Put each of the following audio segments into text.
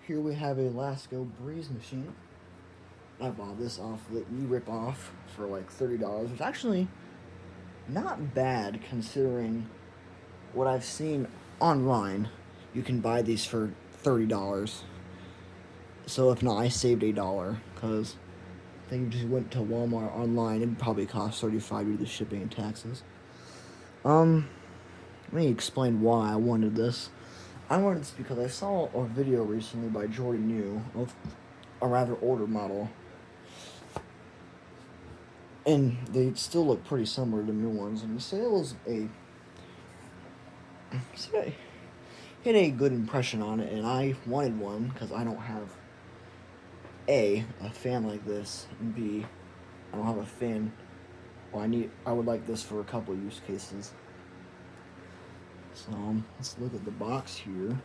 Here we have a Lasko breeze machine. I bought this off the rip-off for like $30, which actually not bad considering what I've seen online. You can buy these for $30. So if not, I saved $1 because I think you just went to Walmart online. It probably cost $35 due to the shipping and taxes. Let me explain why I wanted this. I wanted this because I saw a video recently by Jordan New of a rather older model, and they still look pretty similar to new ones. And the sales hit a good impression on it, and I wanted one because I don't have a fan like this, and B, I don't have a fan. Well, I would like this for a couple use cases. So let's look at the box here.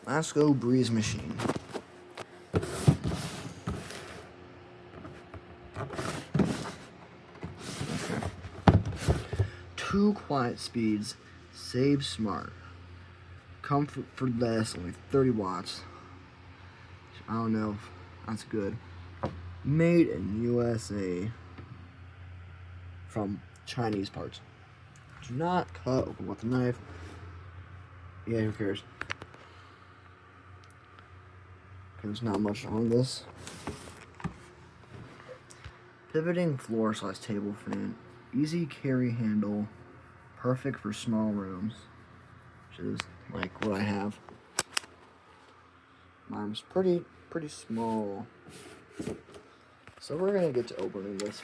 Lasko breeze machine. Okay. 2 quiet speeds, save smart. Comfort for less, only 30 watts. I don't know if that's good. Made in USA from Chinese parts. Do not cut open with a knife. Yeah, who cares? There's not much on this. Pivoting floor/table fan. Easy carry handle. Perfect for small rooms. Which is like what I have. Mine's pretty small. So we're gonna get to opening this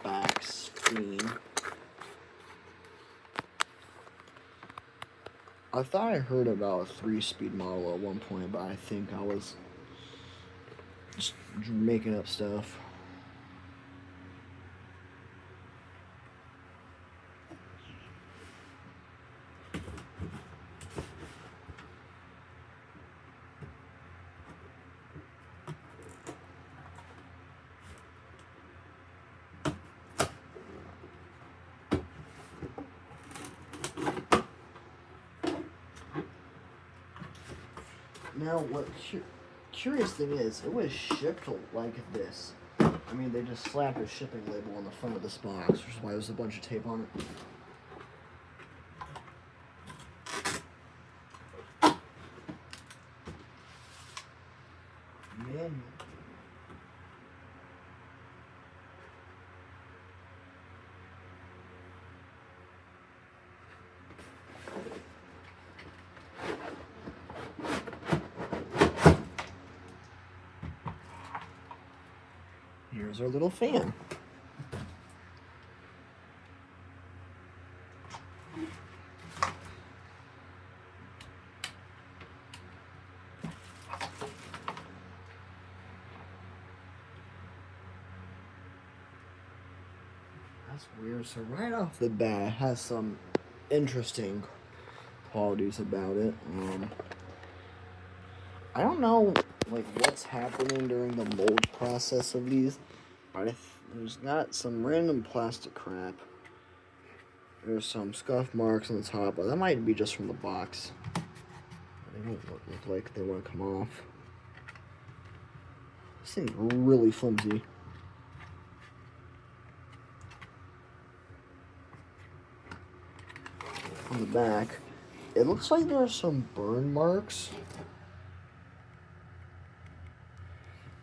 back screen. I thought I heard about a 3-speed model at one point, but I think I was just making up stuff. Now, what curious thing is, it was shipped like this. I mean, they just slapped a shipping label on the front of this box, which is why there's a bunch of tape on it. Manual. Here's our little fan. That's weird. So right off the bat, it has some interesting qualities about it. I don't know like what's happening during the mold process of these, but there's got some random plastic crap. There's some scuff marks on the top, but that might be just from the box. They don't look like they want to come off. This thing's really flimsy. On the back, it looks like there are some burn marks,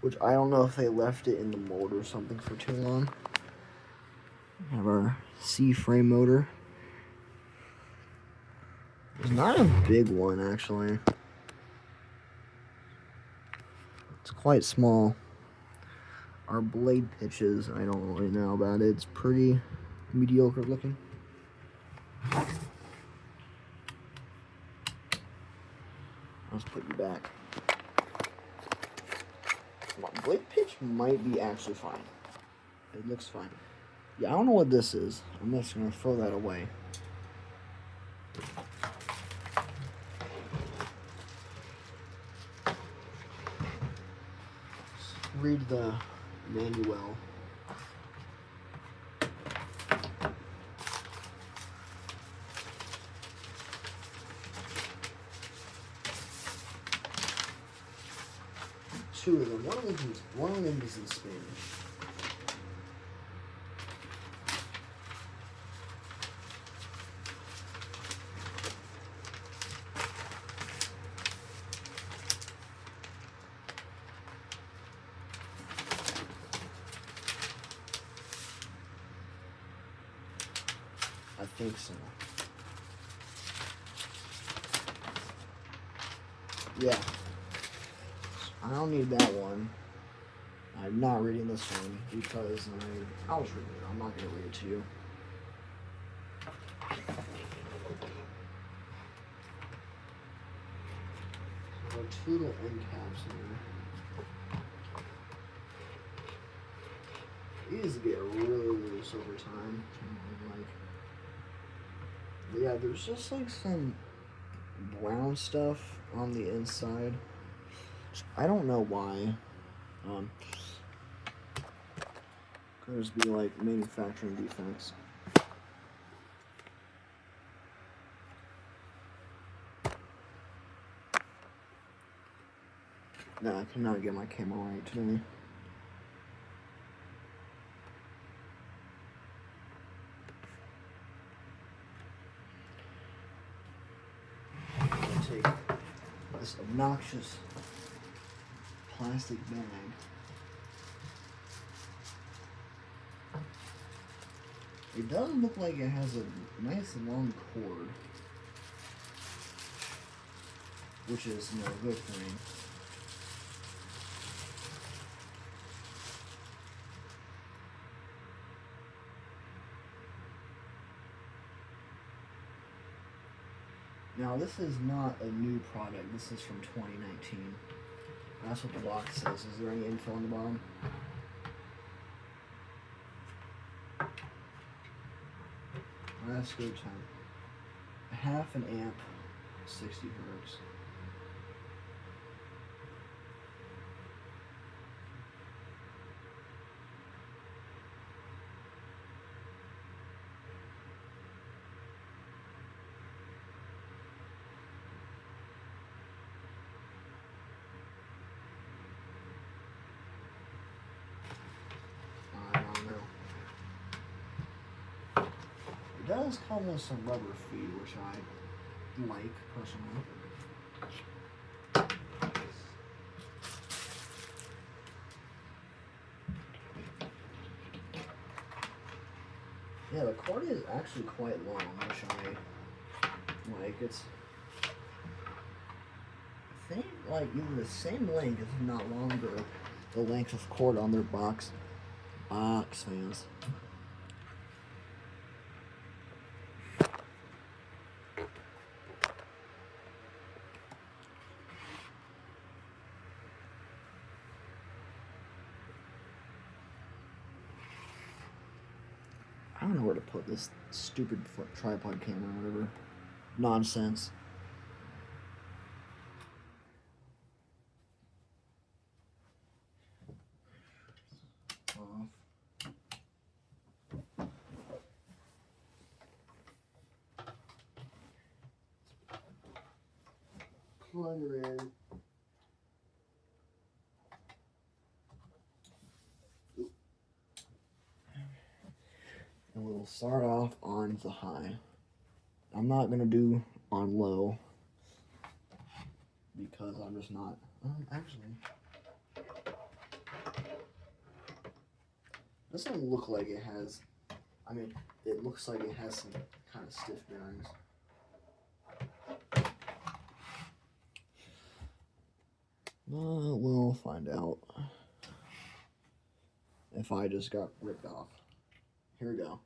which I don't know if they left it in the mold or something for too long. We have our C-frame motor. It's not a big one, actually. It's quite small. Our blade pitches, I don't really know about it. It's pretty mediocre looking. Let's put you back. Blade pitch might be actually fine. It looks fine. Yeah, I don't know what this is. I'm just gonna throw that away. Let's read the manual. two of them. One of them is in Spanish. I think so. Yeah. I don't need that one. I'm not reading this one because I'll just read it. I'm not going to read it to you. So two little end caps here. These get really loose over time. Yeah, there's just like some brown stuff on the inside. I don't know why. Could just be like manufacturing defects. Nah, I cannot get my camera right today. Take this obnoxious plastic bag. It does look like it has a nice long cord, which is no good for me. Now, this is not a new product. This is from 2019. That's what the box says. Is there any info on the bottom? Lasko time. Half an amp, 60 hertz. It does come with some rubber feet, which I like personally. Yeah, the cord is actually quite long, which I like. It's, I think, like either the same length, if not longer, the length of cord on their box fans. I don't know where to put this stupid tripod camera or whatever nonsense. Off. Plug her in. And we'll start off on the high. I'm not going to do on low because I'm just not. Actually, doesn't look like it has. I mean, it looks like it has some kind of stiff bearings. We'll find out if I just got ripped off. Here we go.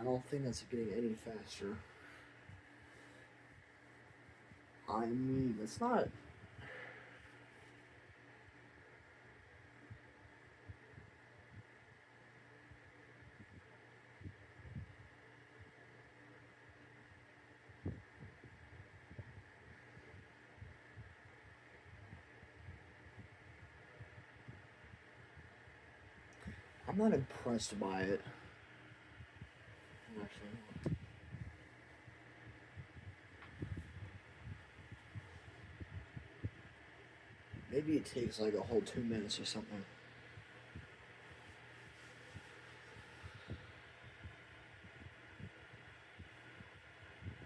I don't think that's getting any faster. I mean, it's not. I'm not impressed by it. Actually, maybe it takes like a whole 2 minutes or something.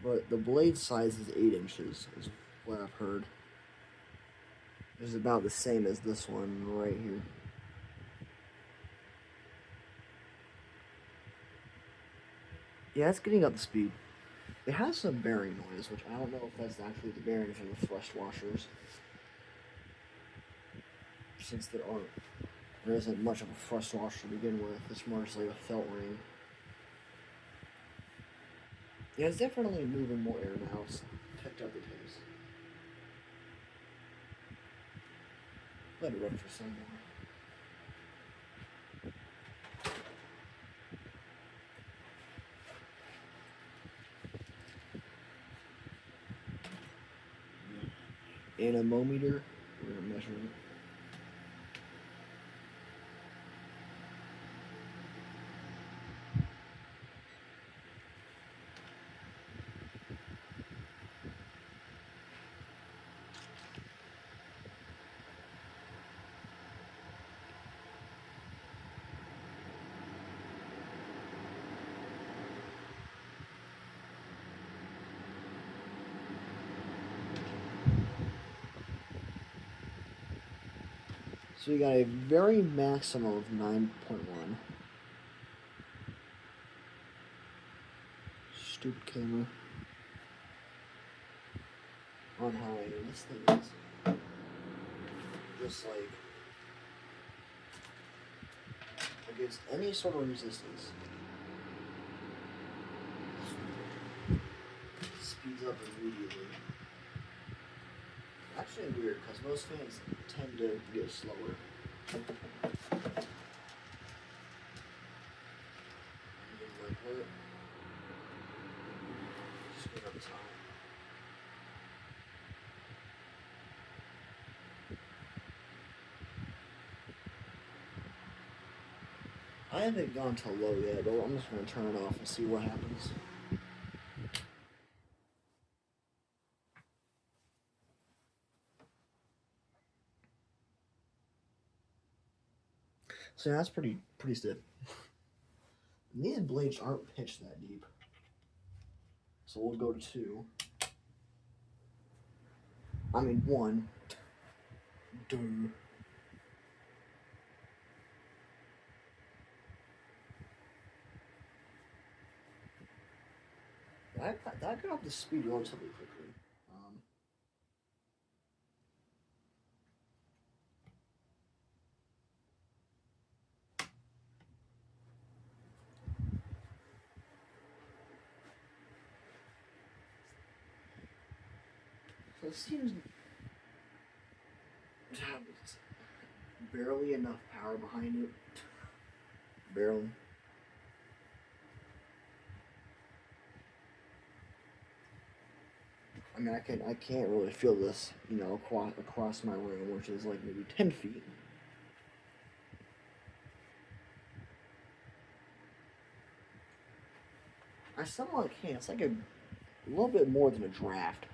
But the blade size is 8 inches, is what I've heard. It's about the same as this one right here. Yeah, it's getting up to speed. It has some bearing noise, which I don't know if that's actually the bearings or the thrust washers. Since there isn't much of a thrust washer to begin with, it's more just like a felt ring. Yeah, it's definitely moving more air now. It's picked up the pace. Let it run for some more. Anemometer, we're gonna measure it. So we got a very maximum of 9.1. Stupid camera. On how this thing is just like against any sort of resistance. Speeds up immediately. Actually weird, because most fans tend to get slower. Just get up time. I haven't gone to low yet, but I'm just going to turn it off and see what happens. So yeah, that's pretty stiff. And these blades aren't pitched that deep. So we'll go to 2. I mean 1. Duh. That got up to speed relatively quickly. So it seems to have barely enough power behind it. Barely. I mean, I can't really feel this, across my room, which is like maybe 10 feet. I somewhat can. It's like a little bit more than a draft.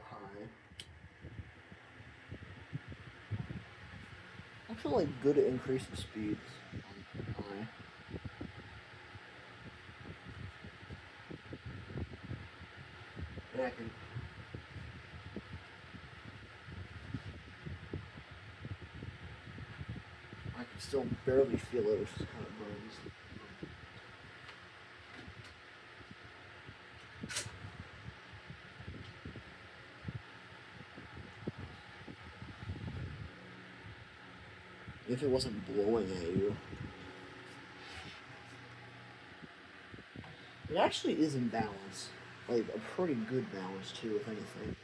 High. I feel like good at increasing speeds on high. And I can still barely feel it, which is kind of burns. if it wasn't blowing at you. It actually is in balance. Like, a pretty good balance, too, if anything.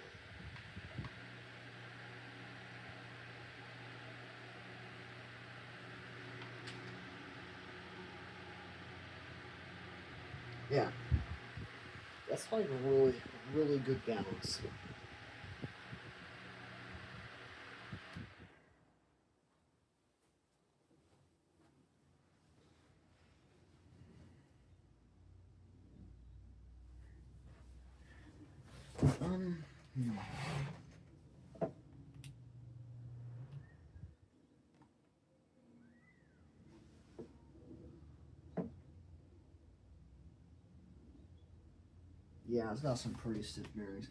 Yeah. That's like a really, really good balance. Hmm. Yeah, it's got some pretty stiff bearings.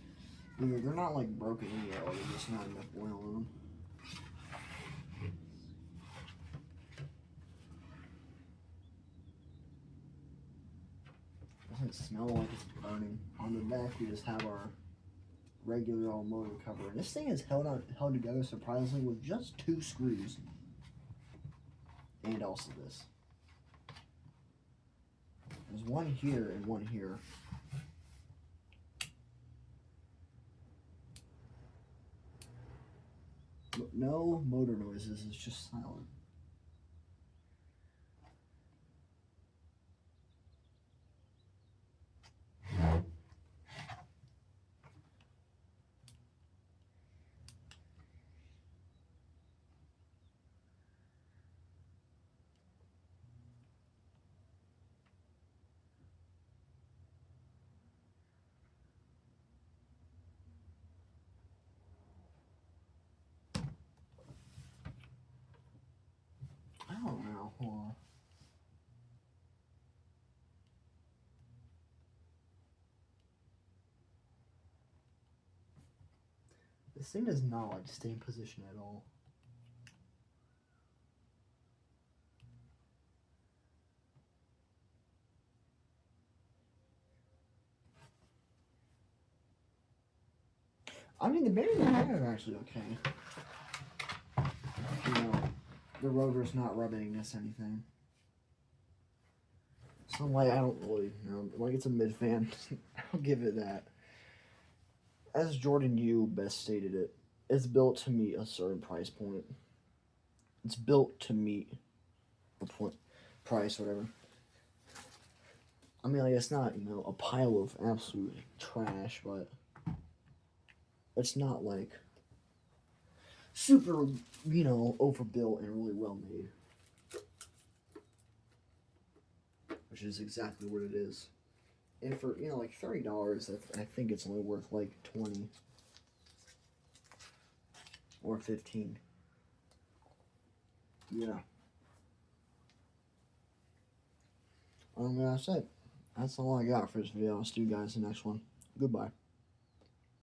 Either they're not like broken in yet, or there's just not enough oil in them. Doesn't smell like it's burning. On the back, we just have our regular old motor cover, and this thing is held together surprisingly with just 2 screws, and also this. There's one here and one here. No motor noises. It's just silent. I don't know. Hold on. This thing does not like stay in position at all. I mean, the bearings are actually okay. You know, the rotor's not rubbing against anything. So like, I don't really know. Like, it's a mid fan. I'll give it that. As Jordan Yu best stated it, it's built to meet a certain price point. It's built to meet the point, price, whatever. I mean, like, it's not, a pile of absolute trash, but it's not like super, overbuilt and really well made. Which is exactly what it is. And for, like $30, I think it's only worth like 20 or 15. Yeah. That's it. That's all I got for this video. I'll see you guys in the next one. Goodbye.